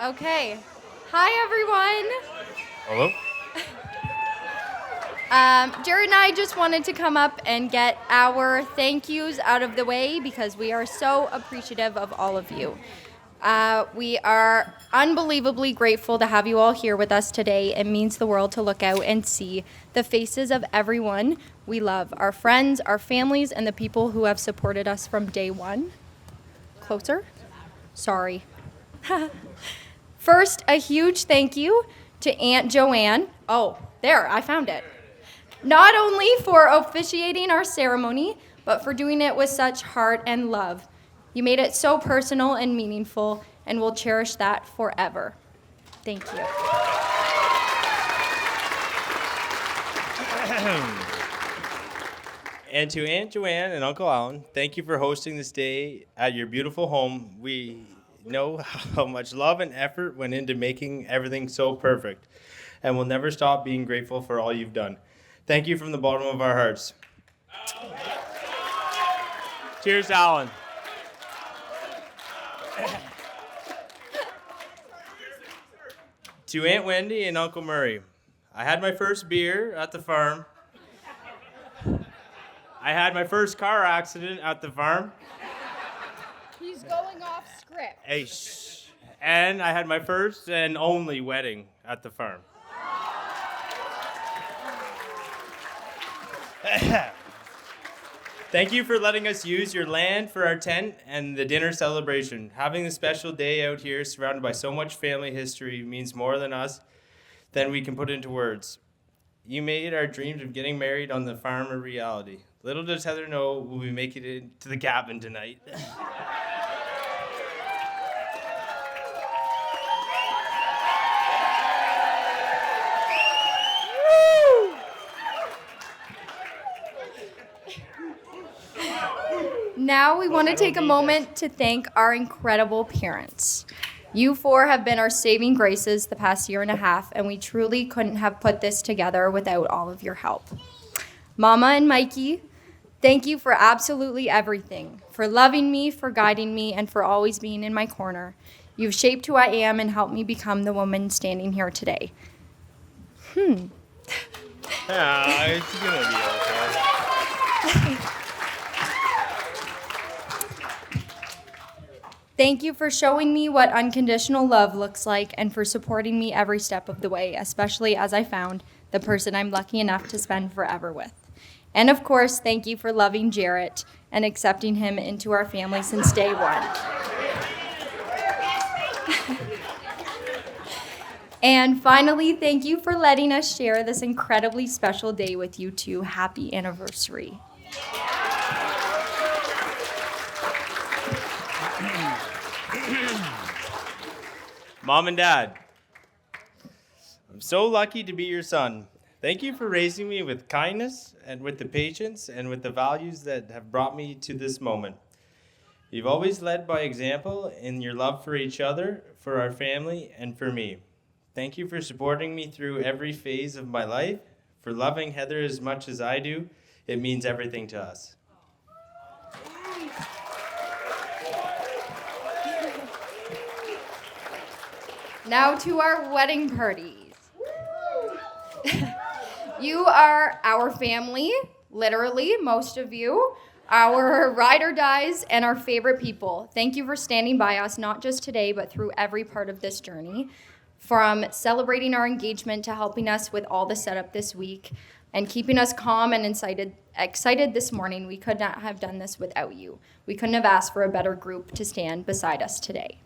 Okay. Hi, everyone. Hello? Jarrett and I just wanted to come up and get our thank yous out of the way because we are so appreciative of all of you. We are unbelievably grateful to have you all here with us today. It means the world to look out and see the faces of everyone we love, our friends, our families, and the people who have supported us from day one. Closer? Sorry. First, a huge thank you to Aunt Joanne. Oh, there, I found it. Not only for officiating our ceremony, but for doing it with such heart and love. You made it so personal and meaningful, and we'll cherish that forever. Thank you. And to Aunt Joanne and Uncle Alan, thank you for hosting this day at your beautiful home. We know how much love and effort went into making everything so perfect, and we'll never stop being grateful for all you've done. Thank you from the bottom of our hearts. Cheers, Alan. To Aunt Wendy and Uncle Murray, I had my first beer at the farm. I had my first car accident at the farm. He's going off script. Hey, shh. And I had my first and only wedding at the farm. Thank you for letting us use your land for our tent and the dinner celebration. Having this special day out here surrounded by so much family history means more than we can put into words. You made our dreams of getting married on the farm a reality. Little does Heather know we'll be making it into the cabin tonight. Now we want to take a moment to thank our incredible parents. You four have been our saving graces the past year and a half, and we truly couldn't have put this together without all of your help. Mama and Mikey, thank you for absolutely everything, for loving me, for guiding me, and for always being in my corner. You've shaped who I am and helped me become the woman standing here today. Yeah, it's gonna be okay. Thank you for showing me what unconditional love looks like and for supporting me every step of the way, especially as I found the person I'm lucky enough to spend forever with. And of course, thank you for loving Jarrett and accepting him into our family since day one. And finally, thank you for letting us share this incredibly special day with you two. Happy anniversary. Mom and Dad, I'm so lucky to be your son. Thank you for raising me with kindness and with the patience and with the values that have brought me to this moment. You've always led by example in your love for each other, for our family, and for me. Thank you for supporting me through every phase of my life, for loving Heather as much as I do. It means everything to us. Now to our wedding parties. You are our family, literally, most of you, our ride or dies, and our favorite people. Thank you for standing by us, not just today, but through every part of this journey. From celebrating our engagement to helping us with all the setup this week and keeping us calm and excited this morning. We could not have done this without you. We couldn't have asked for a better group to stand beside us today.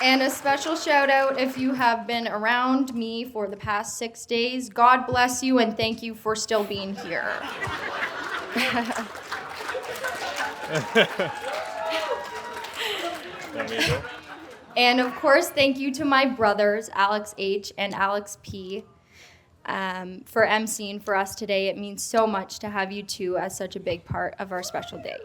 And a special shout out if you have been around me for the past 6 days. God bless you and thank you for still being here. And of course, thank you to my brothers, Alex H. and Alex P. For emceeing for us today. It means so much to have you two as such a big part of our special day.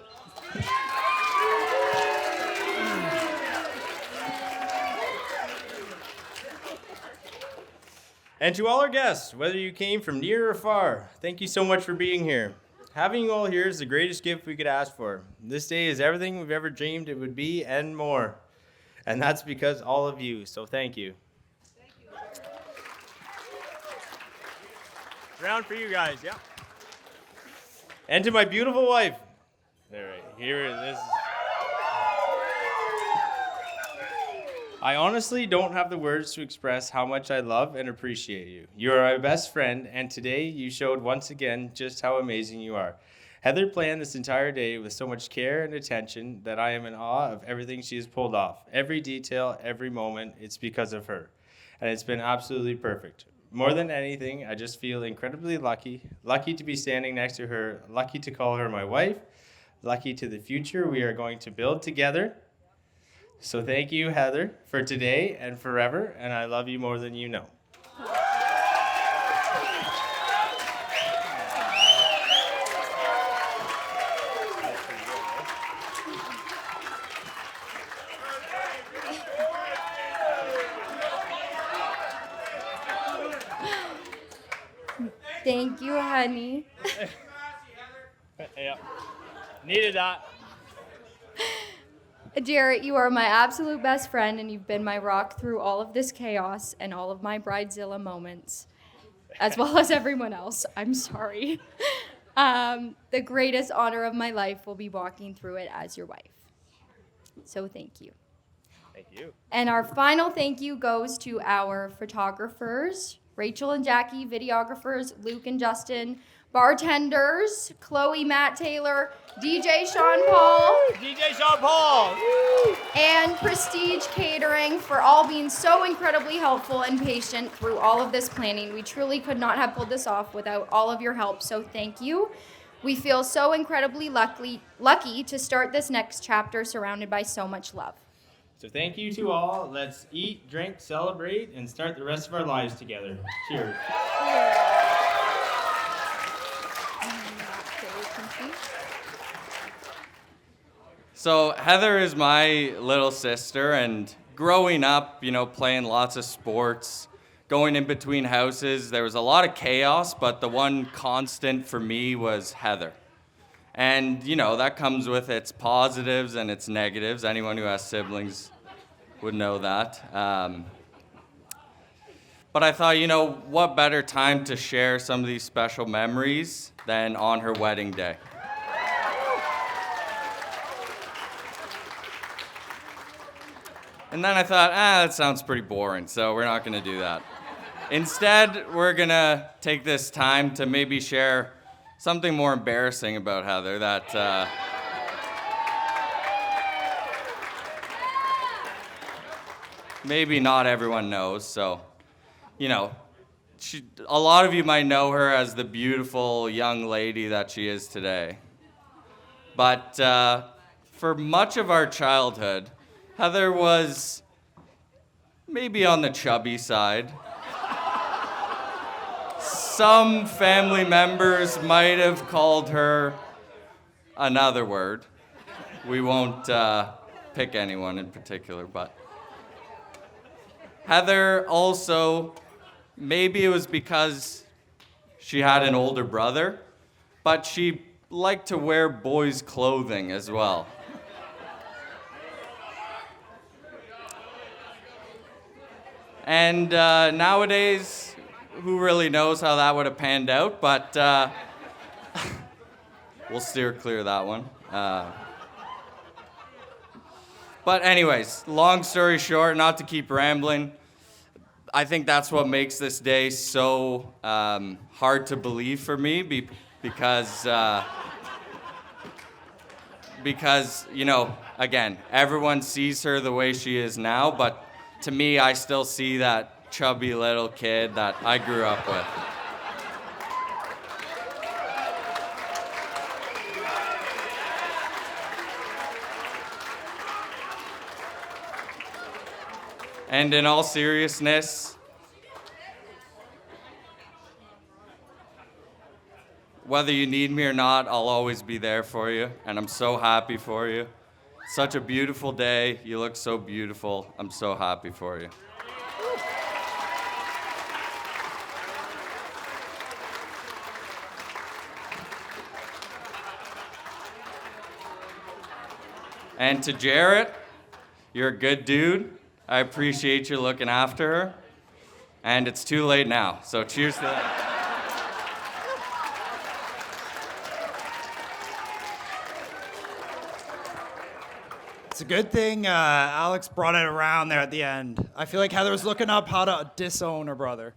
And to all our guests, whether you came from near or far, thank you so much for being here. Having you all here is the greatest gift we could ask for. This day is everything we've ever dreamed it would be and more. And that's because all of you, so thank you. Round for you guys, yeah. And to my beautiful wife. All right, here it is. I honestly don't have the words to express how much I love and appreciate you. You are my best friend, and today you showed once again just how amazing you are. Heather planned this entire day with so much care and attention that I am in awe of everything she has pulled off. Every detail, every moment, it's because of her. And it's been absolutely perfect. More than anything, I just feel incredibly lucky. Lucky to be standing next to her. Lucky to call her my wife. Lucky to the future we are going to build together. So thank you, Heather, for today and forever, and I love you more than you know. Thank you, honey. Yeah, needed that. Jarrett, you are my absolute best friend, and you've been my rock through all of this chaos and all of my bridezilla moments, as well as everyone else. I'm sorry. The greatest honor of my life will be walking through it as your wife. So thank you. Thank you. And our final thank you goes to our photographers, Rachel and Jackie, videographers, Luke and Justin, bartenders, Chloe, Matt Taylor, DJ Sean Paul, and Prestige Catering for all being so incredibly helpful and patient through all of this planning. We truly could not have pulled this off without all of your help, so thank you. We feel so incredibly lucky to start this next chapter surrounded by so much love. So thank you to all. Let's eat, drink, celebrate, and start the rest of our lives together. Cheers. So Heather is my little sister, and growing up, playing lots of sports, going in between houses, there was a lot of chaos, but the one constant for me was Heather. And, that comes with its positives and its negatives. Anyone who has siblings would know that. But I thought, what better time to share some of these special memories than on her wedding day. And then I thought, that sounds pretty boring, so we're not going to do that. Instead, we're going to take this time to maybe share something more embarrassing about Heather that maybe not everyone knows. So, a lot of you might know her as the beautiful young lady that she is today. But for much of our childhood, Heather was maybe on the chubby side. Some family members might have called her another word. We won't pick anyone in particular, but Heather also, maybe it was because she had an older brother, but she liked to wear boys' clothing as well. And nowadays, who really knows how that would have panned out, but we'll steer clear of that one. But anyways, long story short, not to keep rambling, I think that's what makes this day so hard to believe for me because, again, everyone sees her the way she is now, but to me, I still see that chubby little kid that I grew up with. And in all seriousness, whether you need me or not, I'll always be there for you, and I'm so happy for you. Such a beautiful day. You look so beautiful. I'm so happy for you. And to Jarrett, you're a good dude. I appreciate you looking after her. And it's too late now, so cheers to that. It's a good thing Alex brought it around there at the end. I feel like Heather was looking up how to disown her brother.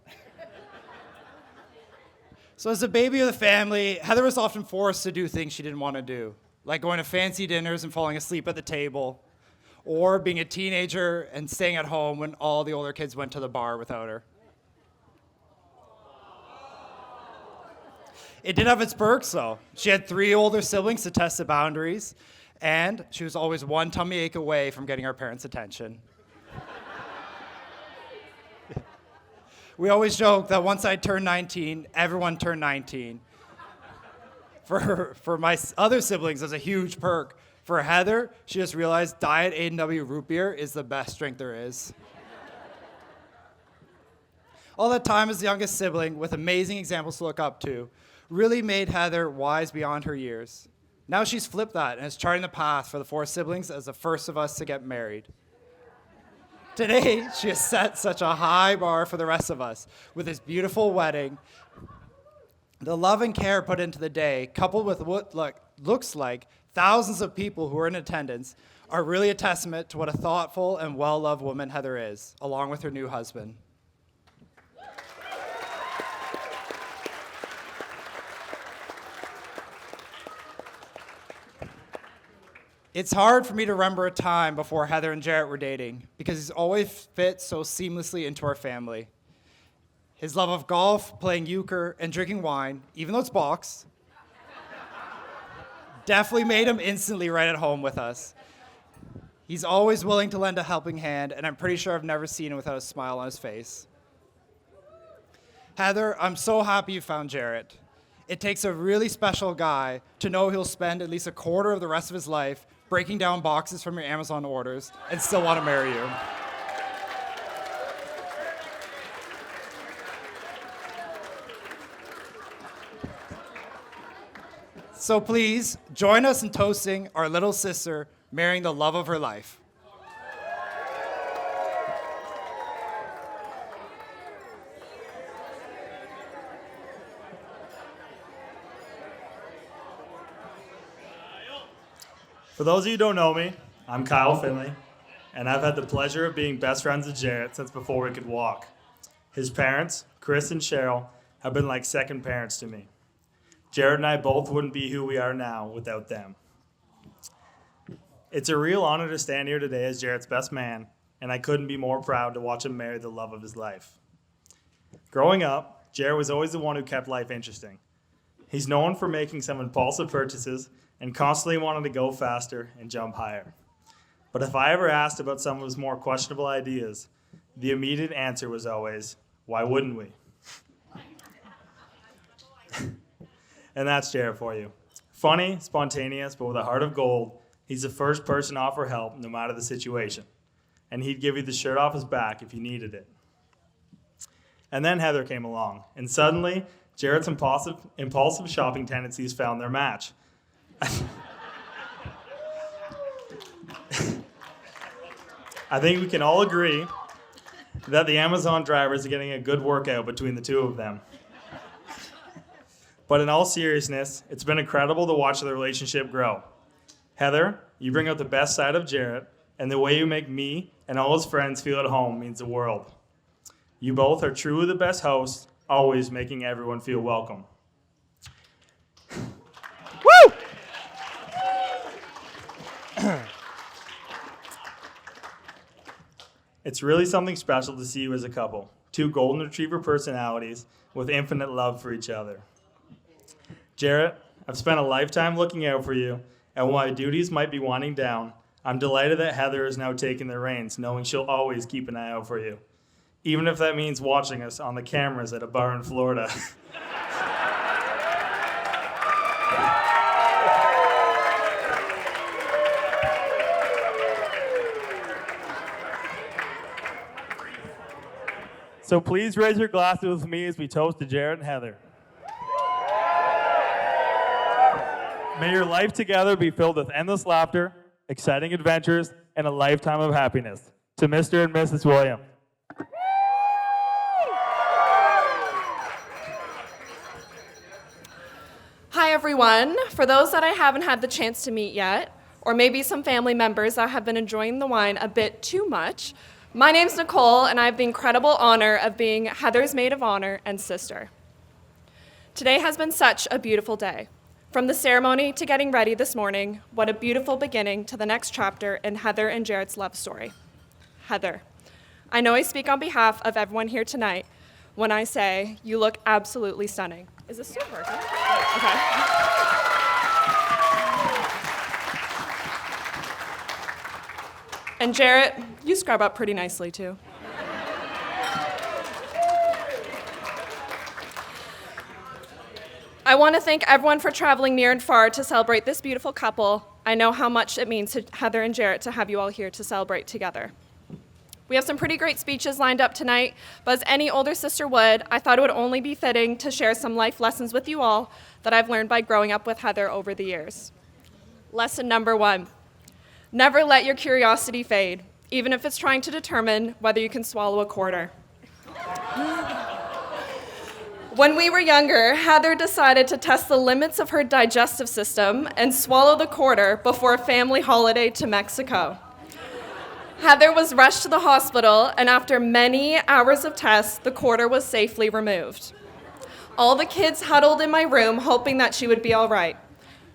So as the baby of the family, Heather was often forced to do things she didn't want to do, like going to fancy dinners and falling asleep at the table, or being a teenager and staying at home when all the older kids went to the bar without her. It did have its perks, though. She had 3 older siblings to test the boundaries, and she was always one tummy ache away from getting her parents' attention. We always joke that once I turned 19, everyone turned 19. For my other siblings, that's a huge perk. For Heather, she just realized Diet A&W root beer is the best drink there is. All that time as the youngest sibling, with amazing examples to look up to, really made Heather wise beyond her years. Now she's flipped that and is charting the path for the 4 siblings as the first of us to get married. Today, she has set such a high bar for the rest of us with this beautiful wedding. The love and care put into the day, coupled with what looks like thousands of people who are in attendance, are really a testament to what a thoughtful and well-loved woman Heather is, along with her new husband. It's hard for me to remember a time before Heather and Jarrett were dating because he's always fit so seamlessly into our family. His love of golf, playing euchre, and drinking wine, even though it's boxed, definitely made him instantly right at home with us. He's always willing to lend a helping hand, and I'm pretty sure I've never seen him without a smile on his face. Heather, I'm so happy you found Jarrett. It takes a really special guy to know he'll spend at least a quarter of the rest of his life breaking down boxes from your Amazon orders and still want to marry you. So please, join us in toasting our little sister marrying the love of her life. For those of you who don't know me, I'm Kyle Finley, and I've had the pleasure of being best friends with Jarrett since before we could walk. His parents, Chris and Cheryl, have been like second parents to me. Jarrett and I both wouldn't be who we are now without them. It's a real honor to stand here today as Jarrett's best man, and I couldn't be more proud to watch him marry the love of his life. Growing up, Jarrett was always the one who kept life interesting. He's known for making some impulsive purchases and constantly wanting to go faster and jump higher. But if I ever asked about some of his more questionable ideas, the immediate answer was always, why wouldn't we? And that's Jarrett for you. Funny, spontaneous, but with a heart of gold, he's the first person to offer help no matter the situation. And he'd give you the shirt off his back if you needed it. And then Heather came along, and suddenly, Jarrett's impulsive shopping tendencies found their match. I think we can all agree that the Amazon drivers are getting a good workout between the two of them. But in all seriousness, it's been incredible to watch the relationship grow. Heather, you bring out the best side of Jarrett, and the way you make me and all his friends feel at home means the world. You both are truly the best hosts, always making everyone feel welcome. Woo! It's really something special to see you as a couple. 2 golden retriever personalities with infinite love for each other. Jarrett, I've spent a lifetime looking out for you, and while my duties might be winding down, I'm delighted that Heather is now taking the reins, knowing she'll always keep an eye out for you, even if that means watching us on the cameras at a bar in Florida. So please raise your glasses with me as we toast to Jarrett and Heather. May your life together be filled with endless laughter, exciting adventures, and a lifetime of happiness. To Mr. and Mrs. Williams. Hi, everyone. For those that I haven't had the chance to meet yet, or maybe some family members that have been enjoying the wine a bit too much, my name's Nicole, and I have the incredible honor of being Heather's maid of honor and sister. Today has been such a beautiful day. From the ceremony to getting ready this morning, what a beautiful beginning to the next chapter in Heather and Jarrett's love story. Heather, I know I speak on behalf of everyone here tonight when I say you look absolutely stunning. Is this still working? Okay. And Jarrett, you scrub up pretty nicely too. I want to thank everyone for traveling near and far to celebrate this beautiful couple. I know how much it means to Heather and Jarrett to have you all here to celebrate together. We have some pretty great speeches lined up tonight, but as any older sister would, I thought it would only be fitting to share some life lessons with you all that I've learned by growing up with Heather over the years. Lesson number 1, never let your curiosity fade, even if it's trying to determine whether you can swallow a quarter. When we were younger, Heather decided to test the limits of her digestive system and swallow the quarter before a family holiday to Mexico. Heather was rushed to the hospital, and after many hours of tests, the quarter was safely removed. All the kids huddled in my room, hoping that she would be all right.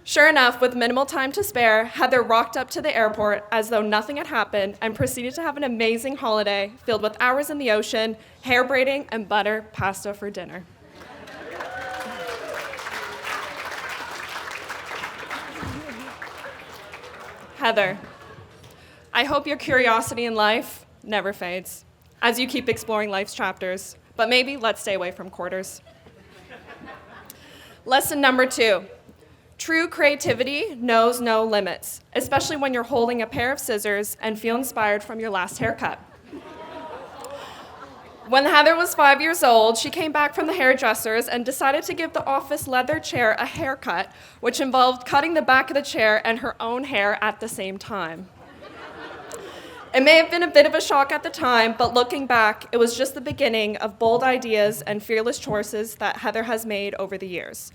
Sure enough, with minimal time to spare, Heather rocked up to the airport as though nothing had happened and proceeded to have an amazing holiday filled with hours in the ocean, hair braiding, and butter pasta for dinner. Heather, I hope your curiosity in life never fades as you keep exploring life's chapters, but maybe let's stay away from quarters. Lesson number 2, true creativity knows no limits, especially when you're holding a pair of scissors and feel inspired from your last haircut. When Heather was 5 years old, she came back from the hairdresser's and decided to give the office leather chair a haircut, which involved cutting the back of the chair and her own hair at the same time. It may have been a bit of a shock at the time, but looking back, it was just the beginning of bold ideas and fearless choices that Heather has made over the years.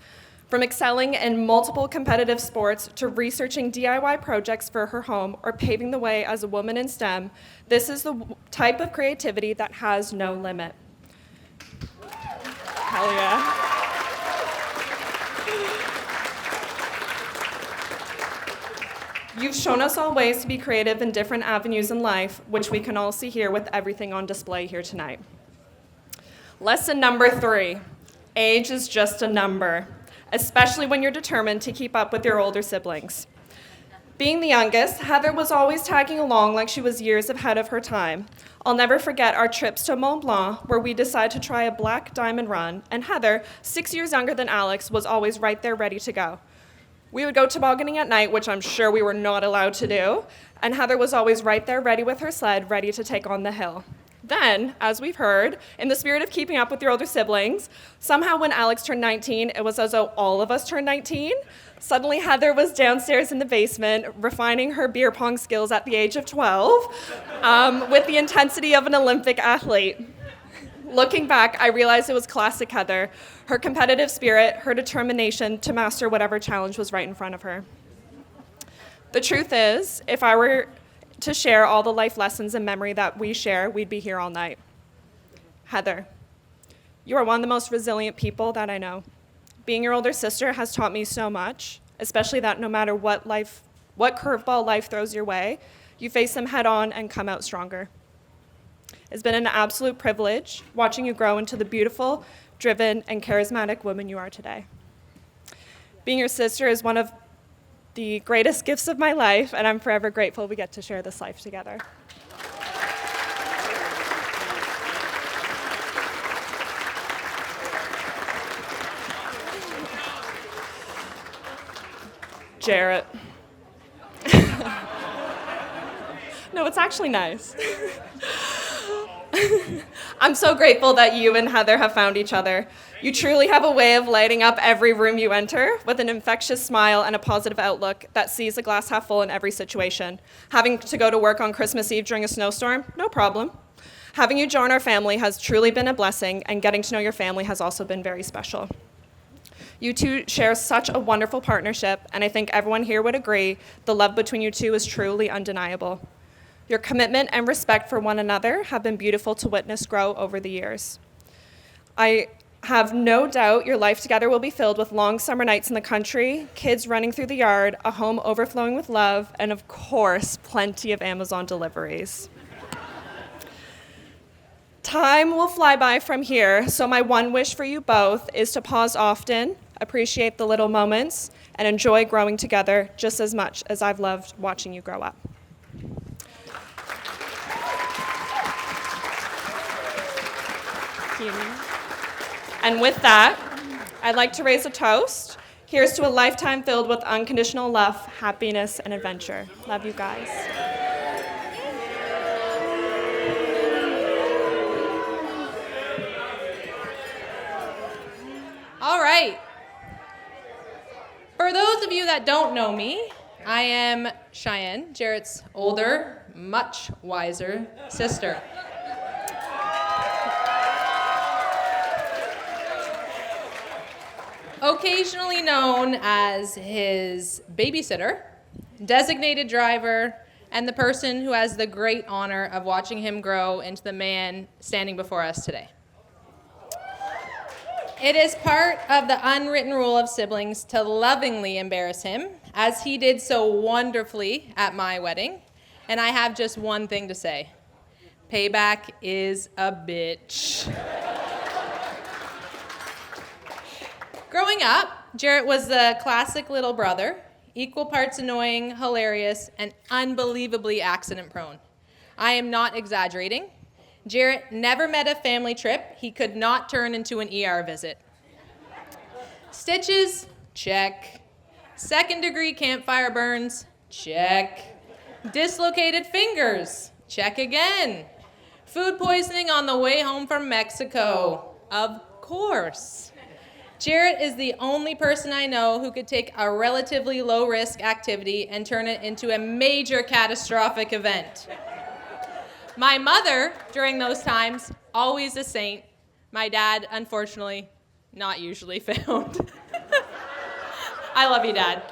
From excelling in multiple competitive sports to researching DIY projects for her home or paving the way as a woman in STEM, this is the type of creativity that has no limit. Hell yeah. You've shown us all ways to be creative in different avenues in life, which we can all see here with everything on display here tonight. Lesson number 3, age is just a number, especially when you're determined to keep up with your older siblings. Being the youngest, Heather was always tagging along like she was years ahead of her time. I'll never forget our trips to Mont Blanc, where we decided to try a black diamond run, and Heather, 6 years younger than Alex, was always right there ready to go. We would go tobogganing at night, which I'm sure we were not allowed to do, and Heather was always right there ready with her sled, ready to take on the hill. Then, as we've heard, in the spirit of keeping up with your older siblings, somehow when Alex turned 19, it was as though all of us turned 19. Suddenly, Heather was downstairs in the basement, refining her beer pong skills at the age of 12, with the intensity of an Olympic athlete. Looking back, I realized it was classic Heather, her competitive spirit, her determination to master whatever challenge was right in front of her. The truth is, if I were to share all the life lessons and memory that we share, we'd be here all night. Heather, you are one of the most resilient people that I know. Being your older sister has taught me so much, especially that no matter what curveball life throws your way, you face them head on and come out stronger. It's been an absolute privilege watching you grow into the beautiful, driven, and charismatic woman you are today. Being your sister is one of the greatest gifts of my life, and I'm forever grateful we get to share this life together. Jarrett. No, it's actually nice. I'm so grateful that you and Heather have found each other. You truly have a way of lighting up every room you enter with an infectious smile and a positive outlook that sees the glass half full in every situation. Having to go to work on Christmas Eve during a snowstorm? No problem. Having you join our family has truly been a blessing, and getting to know your family has also been very special. You two share such a wonderful partnership, and I think everyone here would agree the love between you two is truly undeniable. Your commitment and respect for one another have been beautiful to witness grow over the years. I have no doubt your life together will be filled with long summer nights in the country, kids running through the yard, a home overflowing with love, and of course, plenty of Amazon deliveries. Time will fly by from here, so my one wish for you both is to pause often, appreciate the little moments, and enjoy growing together just as much as I've loved watching you grow up. And with that, I'd like to raise a toast. Here's to a lifetime filled with unconditional love, happiness, and adventure. Love you guys. All right. For those of you that don't know me, I am Cheyenne, Jarrett's older, much wiser sister. Occasionally known as his babysitter, designated driver, and the person who has the great honor of watching him grow into the man standing before us today. It is part of the unwritten rule of siblings to lovingly embarrass him, as he did so wonderfully at my wedding, and I have just one thing to say. Payback is a bitch. Growing up, Jarrett was the classic little brother, equal parts annoying, hilarious, and unbelievably accident-prone. I am not exaggerating. Jarrett never met a family trip he could not turn into an ER visit. Stitches? Check. Second-degree campfire burns? Check. Dislocated fingers? Check again. Food poisoning on the way home from Mexico? Of course. Jarrett is the only person I know who could take a relatively low-risk activity and turn it into a major catastrophic event. My mother, during those times, always a saint. My dad, unfortunately, not usually found. I love you, Dad.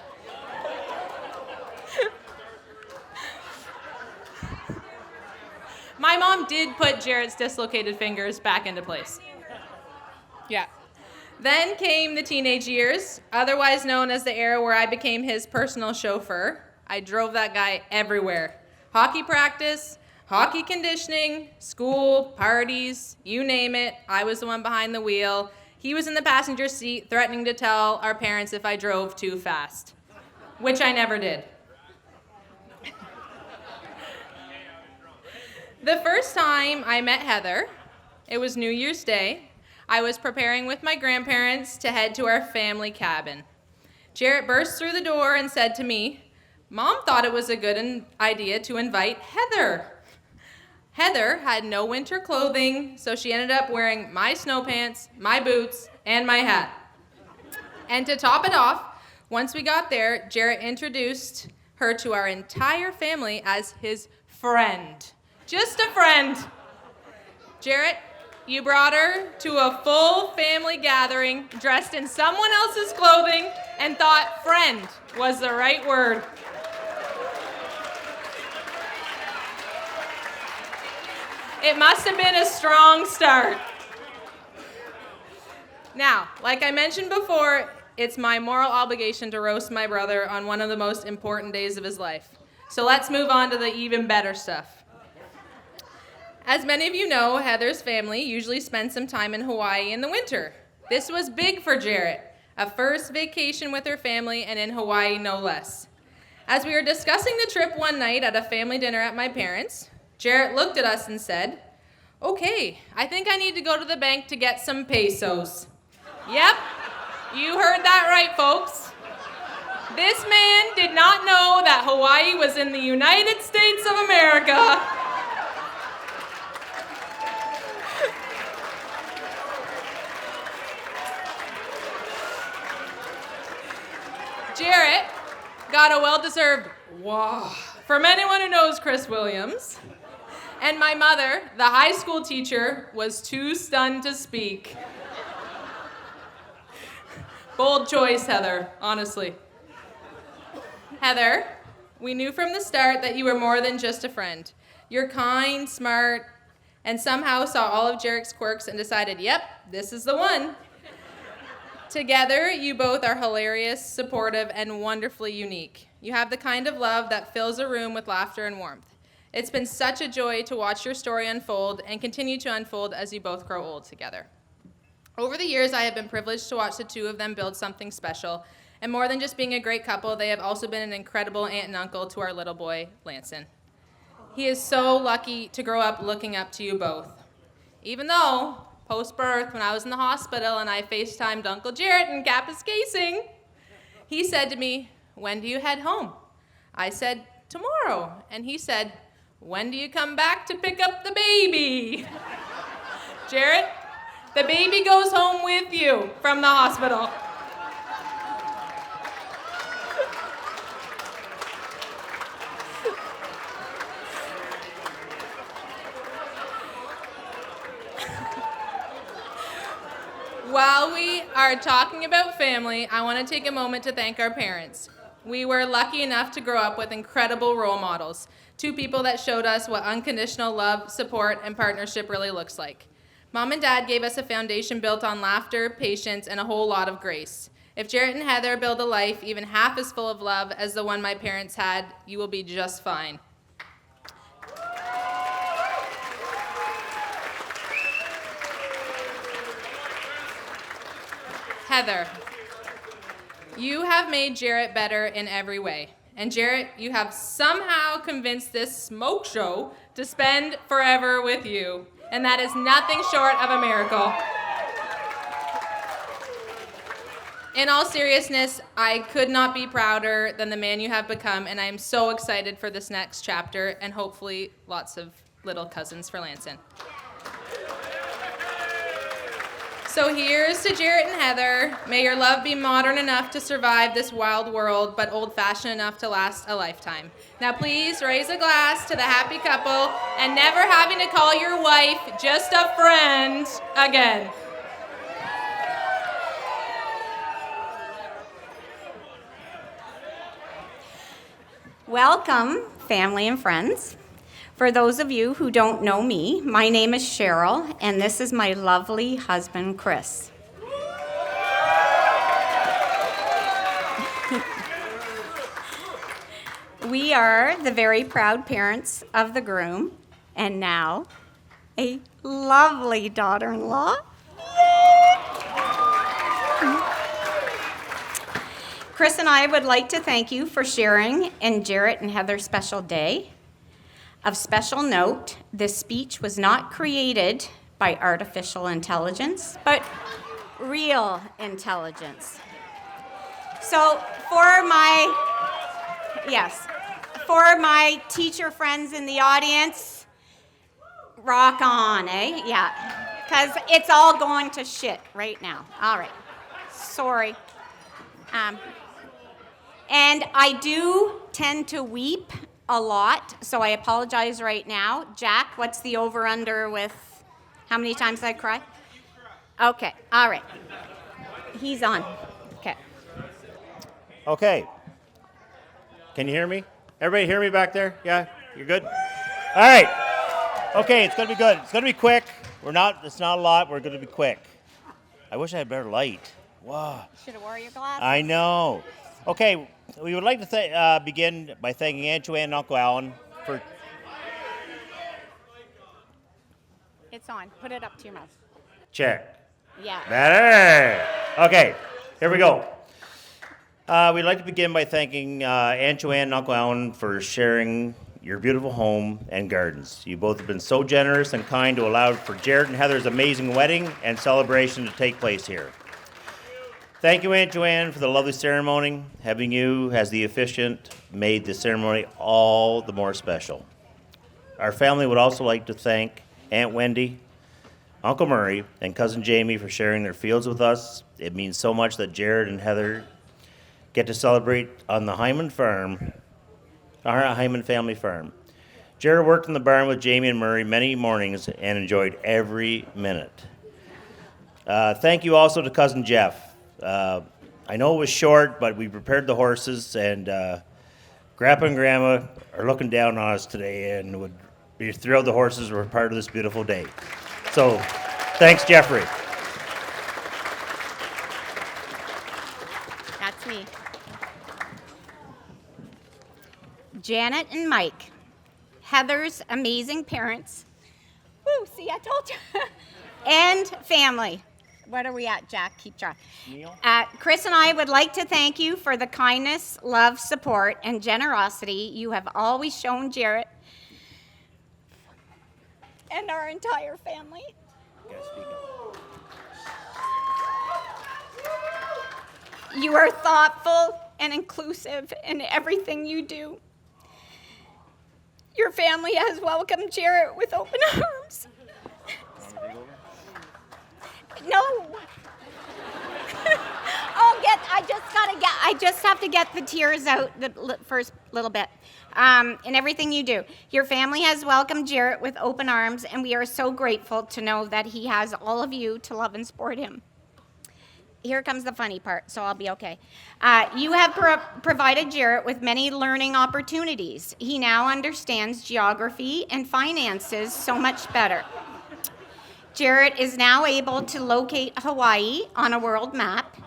My mom did put Jarrett's dislocated fingers back into place. Yeah. Then came the teenage years, otherwise known as the era where I became his personal chauffeur. I drove that guy everywhere. Hockey practice, hockey conditioning, school, parties, you name it. I was the one behind the wheel. He was in the passenger seat threatening to tell our parents if I drove too fast, which I never did. The first time I met Heather, it was New Year's Day. I was preparing with my grandparents to head to our family cabin. Jarrett burst through the door and said to me, "Mom thought it was a good idea to invite Heather." Heather had no winter clothing, so she ended up wearing my snow pants, my boots, and my hat. And to top it off, once we got there, Jarrett introduced her to our entire family as his friend. Just a friend. Jarrett, you brought her to a full family gathering, dressed in someone else's clothing, and thought friend was the right word. It must have been a strong start. Now, like I mentioned before, it's my moral obligation to roast my brother on one of the most important days of his life. So let's move on to the even better stuff. As many of you know, Heather's family usually spends some time in Hawaii in the winter. This was big for Jarrett, a first vacation with her family and in Hawaii no less. As we were discussing the trip one night at a family dinner at my parents', Jarrett looked at us and said, "Okay, I think I need to go to the bank to get some pesos." Yep, you heard that right, folks. This man did not know that Hawaii was in the United States of America. Jarrett got a well-deserved wow from anyone who knows Chris Williams. And my mother, the high school teacher, was too stunned to speak. Bold choice, Heather, honestly. Heather, we knew from the start that you were more than just a friend. You're kind, smart, and somehow saw all of Jarrett's quirks and decided, yep, this is the one. Together, you both are hilarious, supportive, and wonderfully unique. You have the kind of love that fills a room with laughter and warmth. It's been such a joy to watch your story unfold and continue to unfold as you both grow old together. Over the years, I have been privileged to watch the two of them build something special. And more than just being a great couple, they have also been an incredible aunt and uncle to our little boy, Lanson. He is so lucky to grow up looking up to you both. Even though, post-birth, when I was in the hospital and I FaceTimed Uncle Jarrett in Kapuskasing, he said to me, "When do you head home?" I said, "Tomorrow." And he said, "When do you come back to pick up the baby?" Jarrett, the baby goes home with you from the hospital. While we are talking about family, I want to take a moment to thank our parents. We were lucky enough to grow up with incredible role models, two people that showed us what unconditional love, support, and partnership really looks like. Mom and Dad gave us a foundation built on laughter, patience, and a whole lot of grace. If Jarrett and Heather build a life even half as full of love as the one my parents had, you will be just fine. Heather, you have made Jarrett better in every way. And Jarrett, you have somehow convinced this smoke show to spend forever with you. And that is nothing short of a miracle. In all seriousness, I could not be prouder than the man you have become, and I am so excited for this next chapter and hopefully lots of little cousins for Lanson. So here's to Jarrett and Heather. May your love be modern enough to survive this wild world, but old-fashioned enough to last a lifetime. Now please raise a glass to the happy couple and never having to call your wife just a friend again. Welcome, family and friends. For those of you who don't know me, my name is Cheryl, and this is my lovely husband, Chris. We are the very proud parents of the groom, and now a lovely daughter-in-law. Chris and I would like to thank you for sharing in Jarrett and Heather's special day. Of special note, this speech was not created by artificial intelligence, but real intelligence. So for my teacher friends in the audience, rock on, eh? Yeah, because it's all going to shit right now. All right, sorry. And I do tend to weep a lot, so I apologize right now. Jack, what's the over-under with how many times I cry? Okay, all right. He's on. Okay. Okay. Can you hear me? Everybody hear me back there? Yeah? You're good? All right. Okay, it's going to be good. It's going to be quick. It's not a lot. We're going to be quick. I wish I had better light. Wow. Should have wore your glasses. I know. Okay, we would like to begin by thanking Aunt Joanne and Uncle Alan for... It's on. Put it up to your mouth. Check. Yeah. Better. Okay, here we go. We'd like to begin by thanking Aunt Joanne and Uncle Alan for sharing your beautiful home and gardens. You both have been so generous and kind to allow for Jarrett and Heather's amazing wedding and celebration to take place here. Thank you, Aunt Joanne, for the lovely ceremony. Having you as the officiant made the ceremony all the more special. Our family would also like to thank Aunt Wendy, Uncle Murray, and Cousin Jamie for sharing their fields with us. It means so much that Jarrett and Heather get to celebrate on the Hyman farm, our Hyman family farm. Jarrett worked in the barn with Jamie and Murray many mornings and enjoyed every minute. Thank you also to Cousin Jeff. I know it was short, but we prepared the horses, and Grandpa and Grandma are looking down on us today and would be thrilled the horses were part of this beautiful day. So, thanks, Jeffrey. That's me. Janet and Mike, Heather's amazing parents. Woo, see, I told you. And family. What are we at, Jack? Keep track. Chris and I would like to thank you for the kindness, love, support, and generosity you have always shown Jarrett and our entire family. You are thoughtful and inclusive in everything you do. Your family has welcomed Jarrett with open arms. No. I just have to get the tears out the first little bit. In everything you do. Your family has welcomed Jarrett with open arms, and we are so grateful to know that he has all of you to love and support him. Here comes the funny part, so I'll be okay. You have provided Jarrett with many learning opportunities. He now understands geography and finances so much better. Jarrett is now able to locate Hawaii on a world map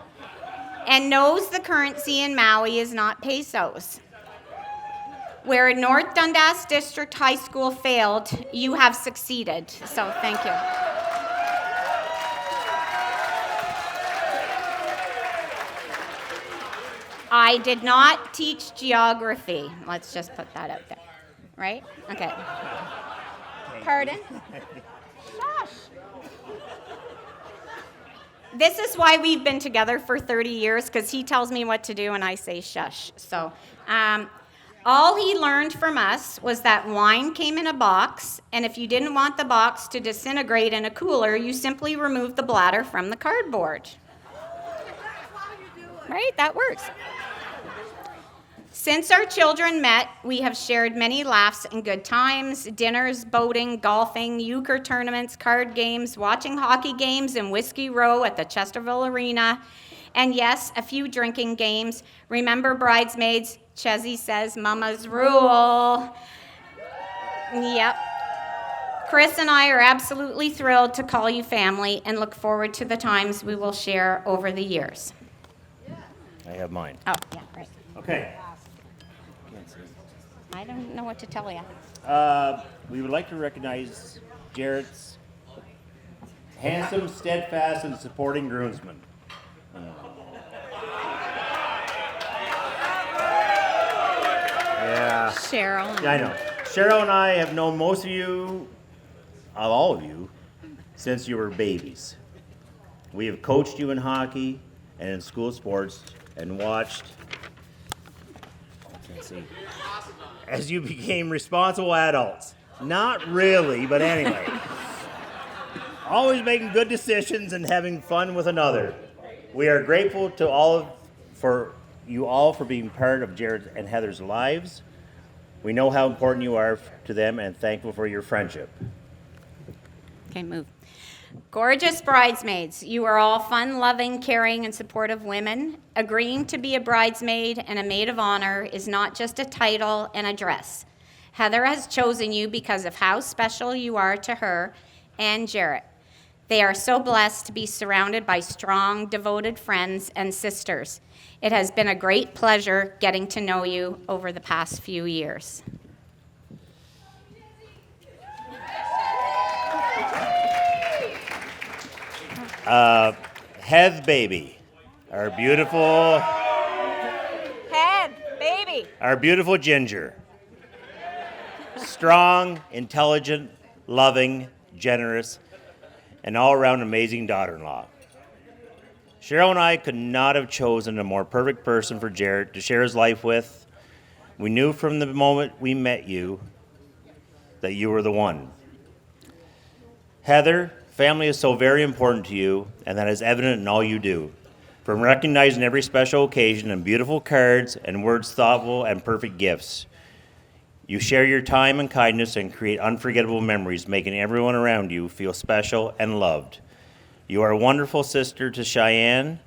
and knows the currency in Maui is not pesos. Where North Dundas District High School failed, you have succeeded. So thank you. I did not teach geography. Let's just put that out there. Right? Okay. Pardon? Shush. This is why we've been together for 30 years, because he tells me what to do and I say shush. So all he learned from us was that wine came in a box, and if you didn't want the box to disintegrate in a cooler, you simply removed the bladder from the cardboard. Right? That works. Since our children met, we have shared many laughs and good times, dinners, boating, golfing, euchre tournaments, card games, watching hockey games in Whiskey Row at the Chesterville Arena, and yes, a few drinking games. Remember Bridesmaids? Chezzy says, Mama's rule. Yep. Chris and I are absolutely thrilled to call you family and look forward to the times we will share over the years. I have mine. Oh, yeah, right. Okay. I don't know what to tell you. We would like to recognize Jarrett's handsome, steadfast, and supporting groomsmen. Yeah. Cheryl. Yeah, I know. Cheryl and I have known most of you, all of you, since you were babies. We have coached you in hockey and in school sports and watched, as you became responsible adults. Not really, but anyway. Always making good decisions and having fun with another. We are grateful to for you all for being part of Jarrett and Heather's lives. We know how important you are to them and thankful for your friendship. Okay, move. Gorgeous bridesmaids, you are all fun-loving, caring, and supportive women. Agreeing to be a bridesmaid and a maid of honor is not just a title and a dress. Heather has chosen you because of how special you are to her and Jarrett. They are so blessed to be surrounded by strong, devoted friends and sisters. It has been a great pleasure getting to know you over the past few years. Heath baby, our beautiful Ginger. Strong, intelligent, loving, generous, and all-around amazing daughter-in-law. Cheryl and I could not have chosen a more perfect person for Jarrett to share his life with. We knew from the moment we met you that you were the one. Heather, family is so very important to you, and that is evident in all you do. from recognizing every special occasion and beautiful cards and words thoughtful and perfect gifts. You share your time and kindness and create unforgettable memories, making everyone around you feel special and loved. You are a wonderful sister to Cheyenne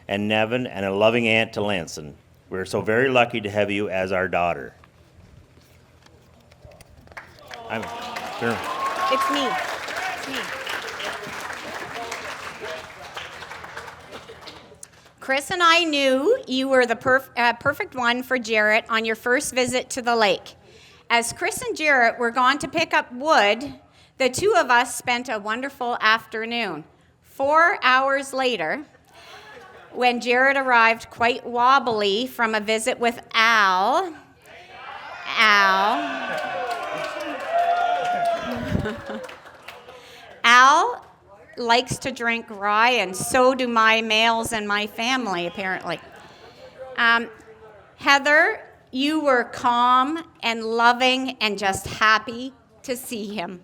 and Nevin and a loving aunt to Lanson. We're so very lucky to have you as our daughter. Sure. It's me. It's me. Chris and I knew you were the perfect one for Jarrett on your first visit to the lake. As Chris and Jarrett were gone to pick up wood, the two of us spent a wonderful afternoon. 4 hours later, when Jarrett arrived quite wobbly from a visit with Al, Al likes to drink rye, and so do my males and my family, apparently. Heather, you were calm and loving and just happy to see him.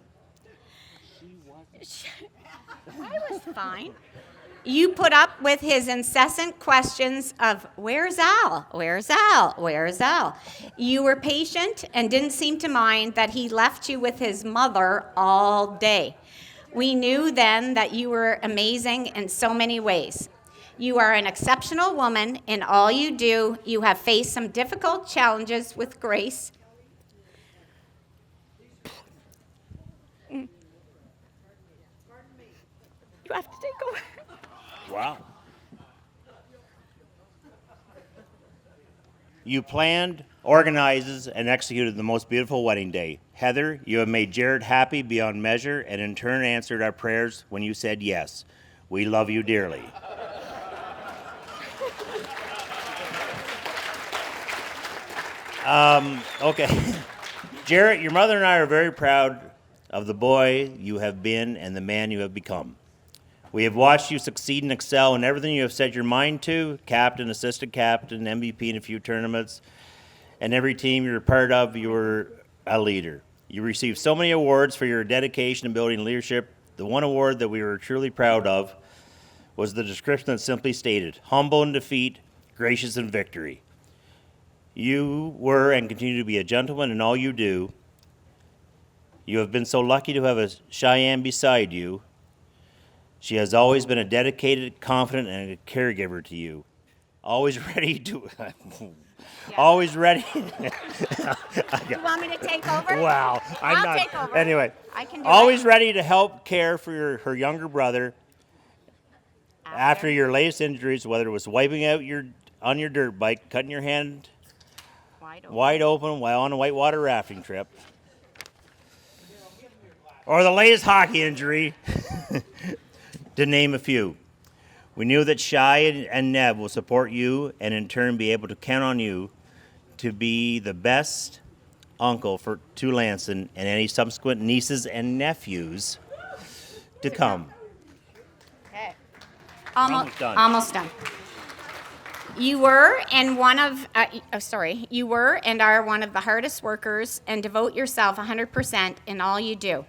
I was fine. You put up with his incessant questions of, where's Al? Where's Al? Where's Al? You were patient and didn't seem to mind that he left you with his mother all day. We knew then that you were amazing in so many ways. You are an exceptional woman in all you do. You have faced some difficult challenges with grace. You have to take over. Wow. You planned, organized, and executed the most beautiful wedding day. Heather, you have made Jarrett happy beyond measure and in turn answered our prayers when you said yes. We love you dearly. Okay. Jarrett, your mother and I are very proud of the boy you have been and the man you have become. We have watched you succeed and excel in everything you have set your mind to, captain, assistant captain, MVP in a few tournaments, and every team you're a part of, you were a leader. You received so many awards for your dedication in building leadership. The one award that we were truly proud of was the description that simply stated, humble in defeat, gracious in victory. You were and continue to be a gentleman in all you do. You have been so lucky to have a Cheyenne beside you. She has always been a dedicated, confident, and a caregiver to you. Always ready to... Always ready... You want me to take over? Wow. I'll take over. Anyway. I can do always it. ready to help care for her younger brother after your latest injuries, whether it was wiping out on your dirt bike, cutting your hand wide open while on a whitewater rafting trip, or the latest hockey injury, to name a few. We knew that Shai and Nev will support you and in turn be able to count on you to be the best uncle to Lanson and any subsequent nieces and nephews to come. Okay. Almost done. You were and are one of the hardest workers and devote yourself 100% in all you do.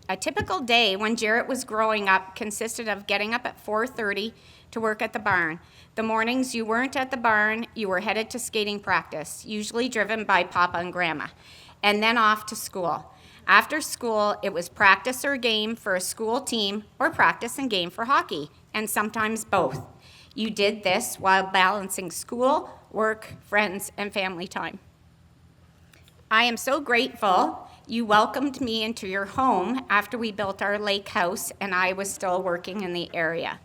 A typical day when Jarrett was growing up consisted of getting up at 4:30 to work at the barn. The mornings you weren't at the barn, you were headed to skating practice, usually driven by Papa and Grandma, and then off to school. After school, it was practice or game for a school team or practice and game for hockey, and sometimes both. You did this while balancing school, work, friends, and family time. I am so grateful you welcomed me into your home after we built our lake house and I was still working in the area.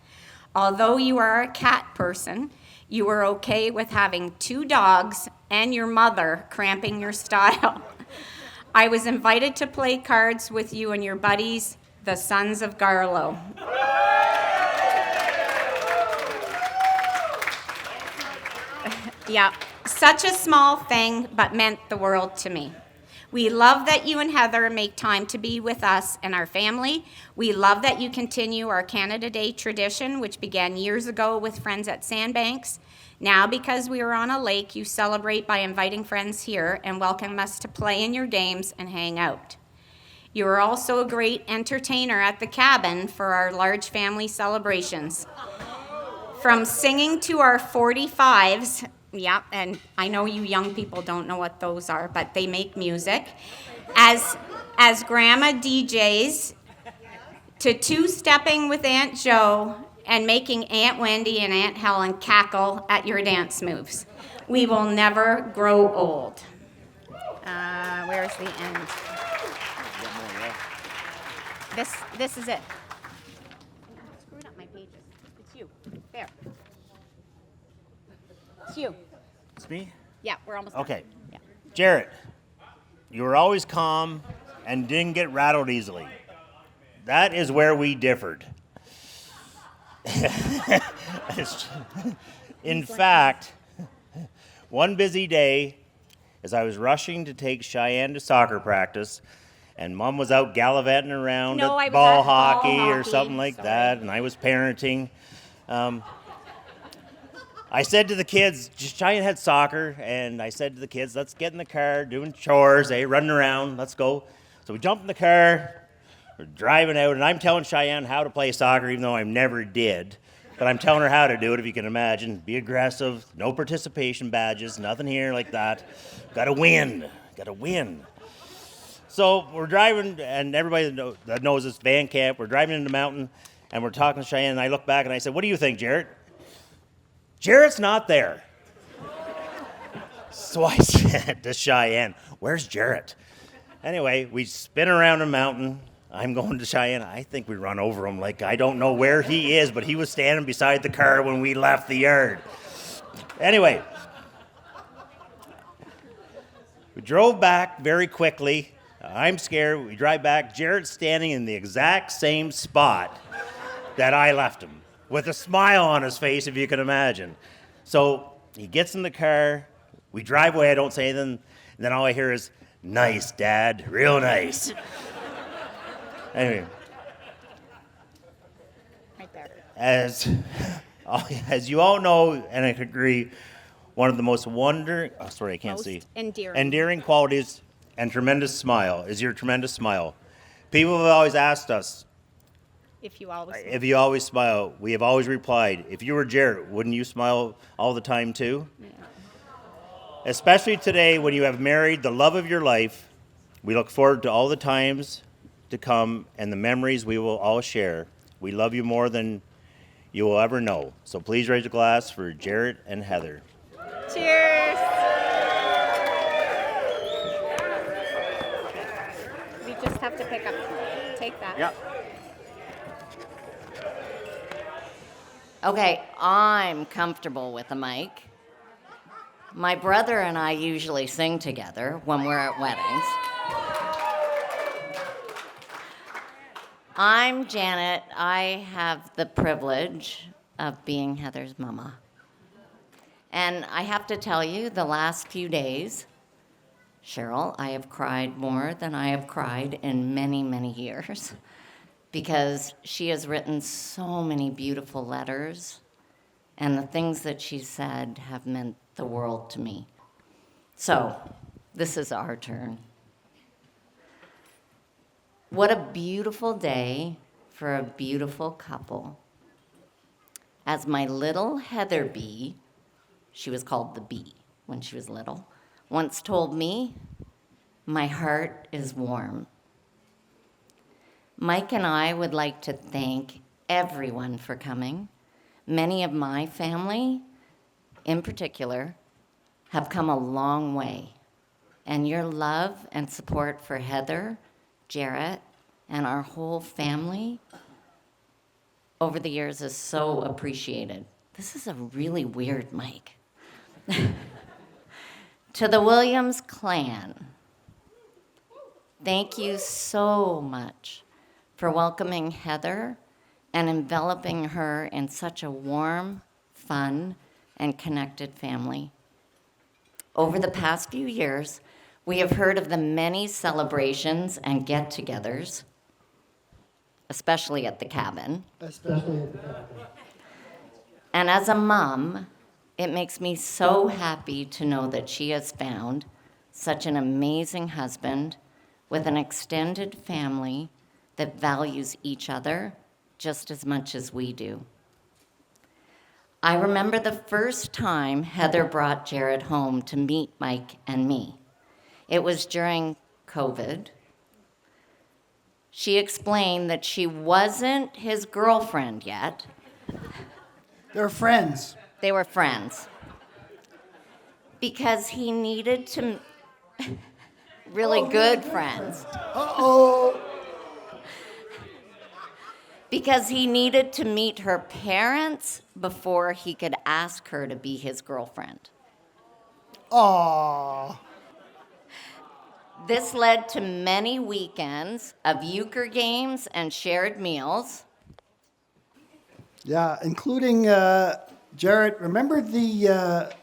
Although you are a cat person, you were okay with having 2 dogs and your mother cramping your style. I was invited to play cards with you and your buddies, the Sons of Garlow. Yeah, such a small thing, but meant the world to me. We love that you and Heather make time to be with us and our family. We love that you continue our Canada Day tradition, which began years ago with friends at Sandbanks. Now, because we are on a lake, you celebrate by inviting friends here and welcome us to play in your games and hang out. You are also a great entertainer at the cabin for our large family celebrations. from singing to our 45s, yeah, and I know you young people don't know what those are, but they make music, as grandma DJs, to two-stepping with Aunt Jo and making Aunt Wendy and Aunt Helen cackle at your dance moves. We will never grow old. Where's the end? This is it. I screwed up my pages. It's you. There. It's you. It's me? Yeah, we're almost done. Okay. Yeah. Jarrett, you were always calm and didn't get rattled easily. That is where we differed. In fact, one busy day, as I was rushing to take Cheyenne to soccer practice, and Mom was out gallivanting around No, I at was ball at ball hockey or hockey. something like Sorry. that, and I was parenting. I said to the kids, Cheyenne had soccer, and I said to the kids, let's get in the car, doing chores, running around, let's go. So we jumped in the car, we're driving out, and I'm telling Cheyenne how to play soccer, even though I never did. But I'm telling her how to do it, if you can imagine. Be aggressive, no participation badges, nothing here like that. Gotta win. So we're driving, and everybody that knows this, Van Camp, we're driving into the mountain, and we're talking to Cheyenne, and I look back and I said, what do you think, Jarrett? Jarrett's not there. So I said to Cheyenne, where's Jarrett? Anyway, we spin around the mountain. I'm going to Cheyenne. I think we run over him. Like, I don't know where he is, but he was standing beside the car when we left the yard. Anyway, we drove back very quickly. I'm scared. We drive back. Jarrett's standing in the exact same spot that I left him, with a smile on his face, if you can imagine. So he gets in the car. We drive away. I don't say anything. And then all I hear is, nice, Dad. Real nice. Anyway, Right there. as you all know, and I can agree, one of the most endearing qualities and tremendous smile is your tremendous smile. People have always asked us, If you always if you always smile. We have always replied, if you were Jarrett, wouldn't you smile all the time too? Yeah. Especially today when you have married the love of your life. We look forward to all the times to come and the memories we will all share. We love you more than you will ever know. So please raise a glass for Jarrett and Heather. Cheers. We just have to pick up. Take that. Yep. Okay, I'm comfortable with a mic. My brother and I usually sing together when we're at weddings. I'm Janet. I have the privilege of being Heather's mama. And I have to tell you, the last few days, Cheryl, I have cried more than I have cried in many, many years, because she has written so many beautiful letters, and the things that she said have meant the world to me. So, this is our turn. What a beautiful day for a beautiful couple. As my little Heather Bee, she was called the Bee when she was little, once told me, my heart is warm. Mike and I would like to thank everyone for coming. Many of my family, in particular, have come a long way. And your love and support for Heather, Jarrett, and our whole family over the years is so appreciated. This is a really weird mic. To the Williams clan, thank you so much for welcoming Heather and enveloping her in such a warm, fun, and connected family. Over the past few years, we have heard of the many celebrations and get-togethers, especially at the cabin. And as a mom, it makes me so happy to know that she has found such an amazing husband with an extended family that values each other just as much as we do. I remember the first time Heather brought Jarrett home to meet Mike and me. It was during COVID. She explained that she wasn't his girlfriend yet. They're friends. They were friends. Because he needed to, really good friends. Uh-oh. Because he needed to meet her parents before he could ask her to be his girlfriend. Aww. This led to many weekends of euchre games and shared meals. Yeah, including Jarrett. Remember the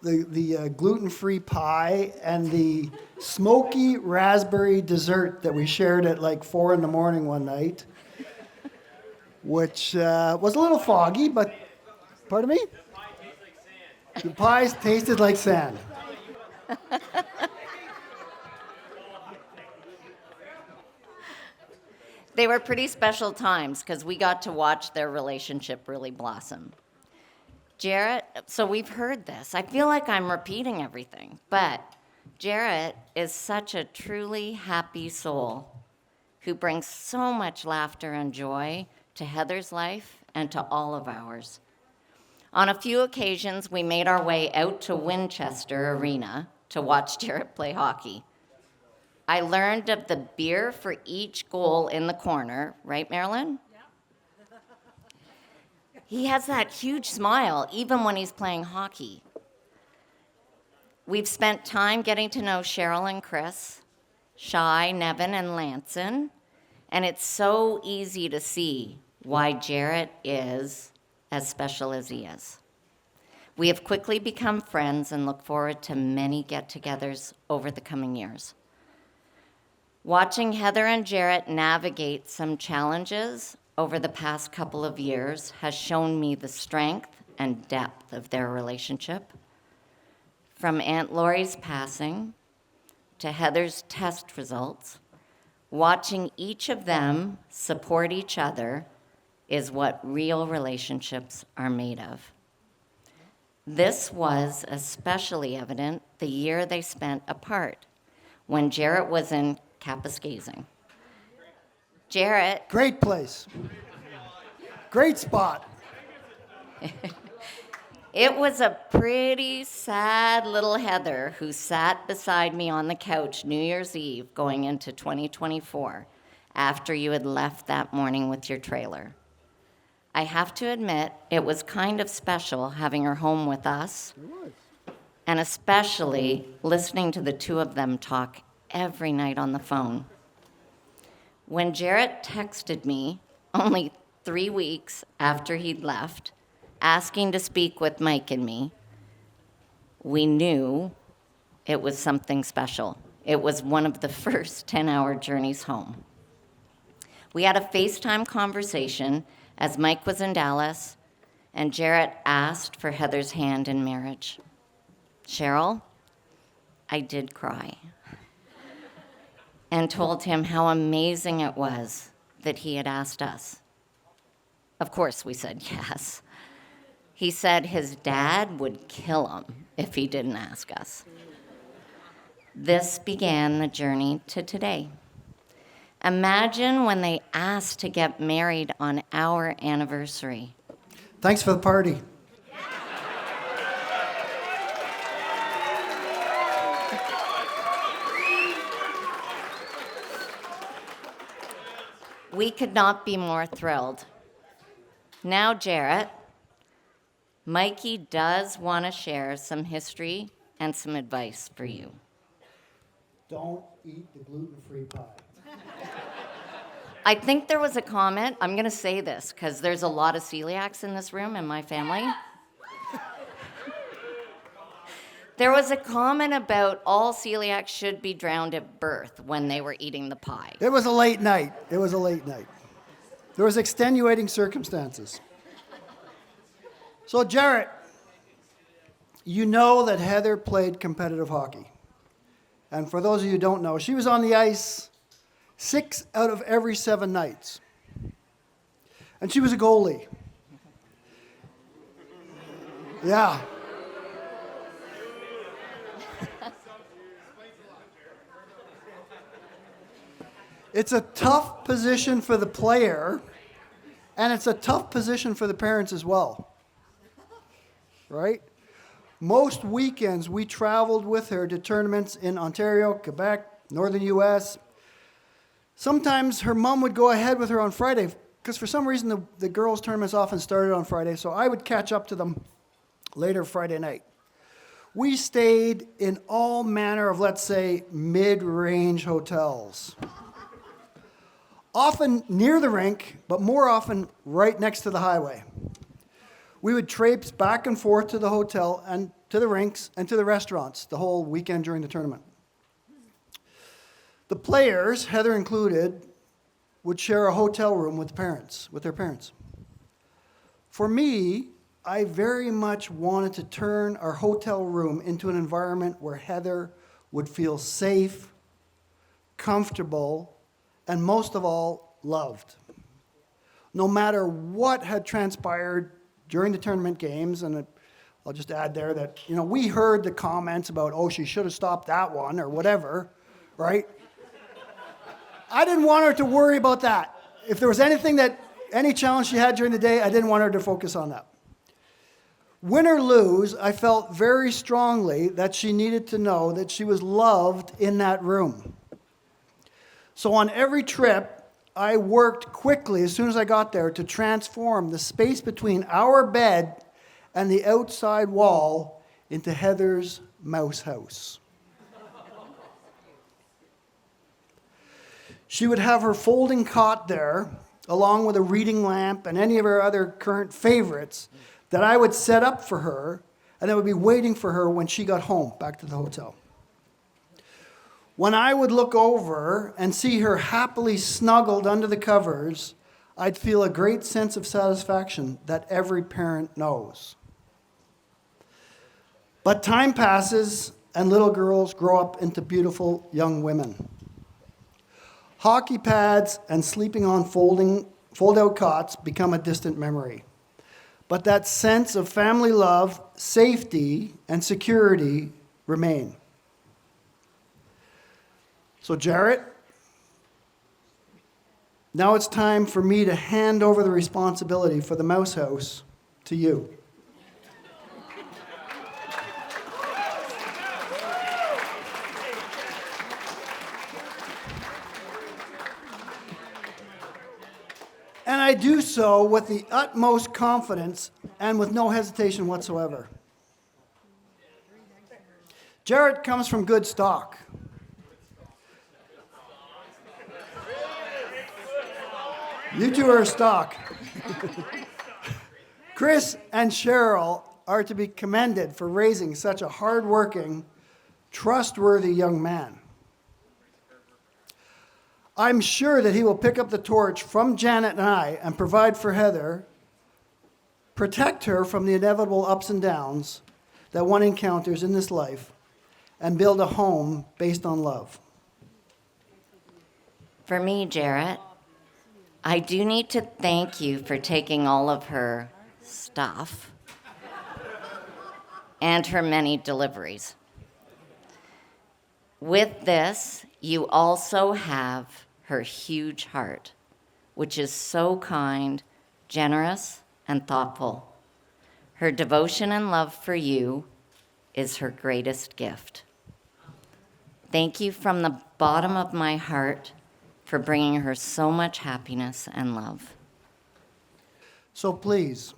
gluten-free pie and the smoky raspberry dessert that we shared at like 4 a.m. one night, which was a little foggy, but pardon me? The pies tasted like sand. They were pretty special times because we got to watch their relationship really blossom. Jarrett, so we've heard this. I feel like I'm repeating everything, but Jarrett is such a truly happy soul who brings so much laughter and joy to Heather's life and to all of ours. On a few occasions, we made our way out to Winchester Arena to watch Jarrett play hockey. I learned of the beer for each goal in the corner, right, Marilyn? Yeah. He has that huge smile even when he's playing hockey. We've spent time getting to know Cheryl and Chris, Shai, Nevin, and Lanson, and it's so easy to see why Jarrett is as special as he is. We have quickly become friends and look forward to many get-togethers over the coming years. Watching Heather and Jarrett navigate some challenges over the past couple of years has shown me the strength and depth of their relationship. From Aunt Lori's passing to Heather's test results, watching each of them support each other is what real relationships are made of. This was especially evident the year they spent apart, when Jarrett was in Kapuskasing. Jarrett. Great place. Great spot. It was a pretty sad little Heather who sat beside me on the couch New Year's Eve going into 2024 after you had left that morning with your trailer. I have to admit, it was kind of special having her home with us, and especially listening to the two of them talk every night on the phone. When Jarrett texted me only 3 weeks after he'd left, asking to speak with Mike and me, we knew it was something special. It was one of the first 10-hour journeys home. We had a FaceTime conversation as Mike was in Dallas, and Jarrett asked for Heather's hand in marriage. Cheryl, I did cry, and told him how amazing it was that he had asked us. Of course, we said yes. He said his dad would kill him if he didn't ask us. This began the journey to today. Imagine when they asked to get married on our anniversary. Thanks for the party. We could not be more thrilled. Now, Jarrett, Mikey does want to share some history and some advice for you. Don't eat the gluten-free pie. I think there was a comment. I'm going to say this because there's a lot of celiacs in this room in my family. There was a comment about all celiacs should be drowned at birth when they were eating the pie. It was a late night. There was extenuating circumstances. So, Jarrett, you know that Heather played competitive hockey. And for those of you who don't know, she was on the ice 6 out of every 7 nights. And she was a goalie. Yeah. It's a tough position for the player, and it's a tough position for the parents as well. Right? Most weekends we traveled with her to tournaments in Ontario, Quebec, northern US. Sometimes her mom would go ahead with her on Friday because for some reason the girls' tournaments often started on Friday, so I would catch up to them later Friday night. We stayed in all manner of, let's say, mid-range hotels. Often near the rink, but more often right next to the highway. We would traipse back and forth to the hotel and to the rinks and to the restaurants the whole weekend during the tournament. The players, Heather included, would share a hotel room with their parents. For me, I very much wanted to turn our hotel room into an environment where Heather would feel safe, comfortable, and most of all, loved. No matter what had transpired during the tournament games, and I'll just add there that, we heard the comments about, oh, she should have stopped that one, or whatever, right? I didn't want her to worry about that. If there was any challenge she had during the day, I didn't want her to focus on that. Win or lose, I felt very strongly that she needed to know that she was loved in that room. So on every trip, I worked quickly as soon as I got there to transform the space between our bed and the outside wall into Heather's mouse house. She would have her folding cot there, along with a reading lamp and any of her other current favorites that I would set up for her, and that would be waiting for her when she got home, back to the hotel. When I would look over and see her happily snuggled under the covers, I'd feel a great sense of satisfaction that every parent knows. But time passes and little girls grow up into beautiful young women. Hockey pads and sleeping on fold-out cots become a distant memory. But that sense of family love, safety, and security remain. So Jarrett, now it's time for me to hand over the responsibility for the mouse house to you. And I do so with the utmost confidence and with no hesitation whatsoever. Jarrett comes from good stock. You two are stock. Chris and Cheryl are to be commended for raising such a hardworking, trustworthy young man. I'm sure that he will pick up the torch from Janet and I and provide for Heather, protect her from the inevitable ups and downs that one encounters in this life, and build a home based on love. For me, Jarrett, I do need to thank you for taking all of her stuff and her many deliveries. With this, you also have her huge heart, which is so kind, generous, and thoughtful. Her devotion and love for you is her greatest gift. Thank you from the bottom of my heart for bringing her so much happiness and love. So please,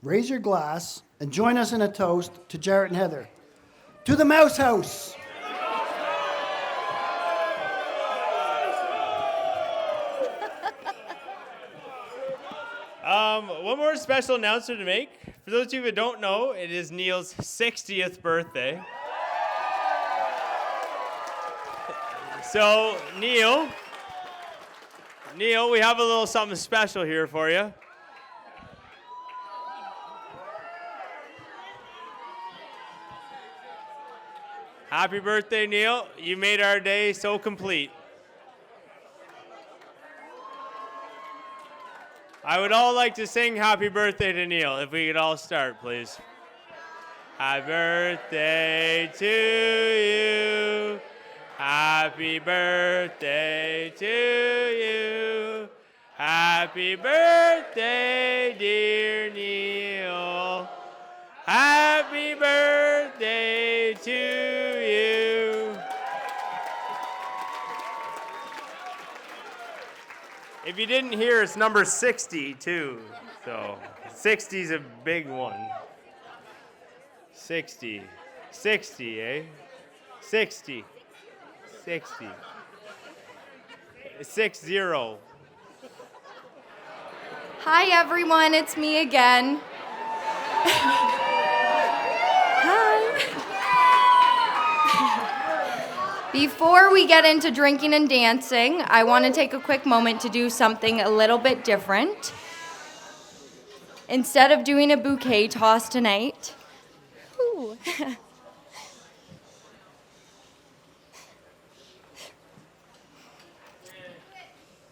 raise your glass and join us in a toast to Jarrett and Heather. To the Mouse House! One more special announcement to make. For those of you who don't know, it is Neil's 60th birthday. So, Neil, we have a little something special here for you. Happy birthday, Neil. You made our day so complete. I would all like to sing happy birthday to Neil, if we could all start, please. Happy birthday to you. Happy birthday to you. Happy birthday, dear Neil. Happy birthday to you. If you didn't hear, it's number 60 too. So 60 is a big one. 60. 60, eh? 60. 60. 60. Hi, everyone. It's me again. Hi. Before we get into drinking and dancing, I want to take a quick moment to do something a little bit different. Instead of doing a bouquet toss tonight,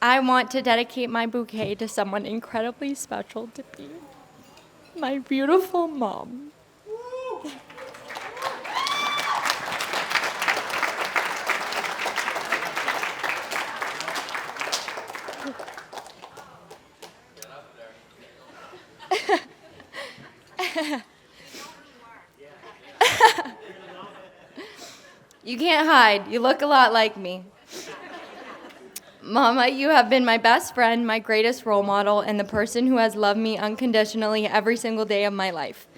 I want to dedicate my bouquet to someone incredibly special to me, my beautiful mom. You can't hide. You look a lot like me. Mama, you have been my best friend, my greatest role model, and the person who has loved me unconditionally every single day of my life.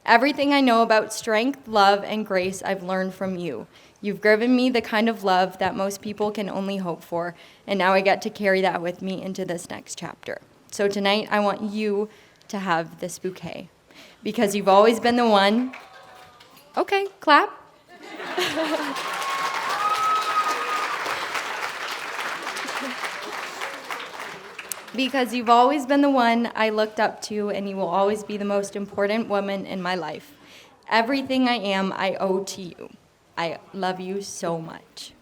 Everything I know about strength, love, and grace I've learned from you. You've given me the kind of love that most people can only hope for, and now I get to carry that with me into this next chapter. So tonight, I want you to have this bouquet, because you've always been the one. Okay, clap. Because you've always been the one I looked up to, and you will always be the most important woman in my life. Everything I am, I owe to you. I love you so much.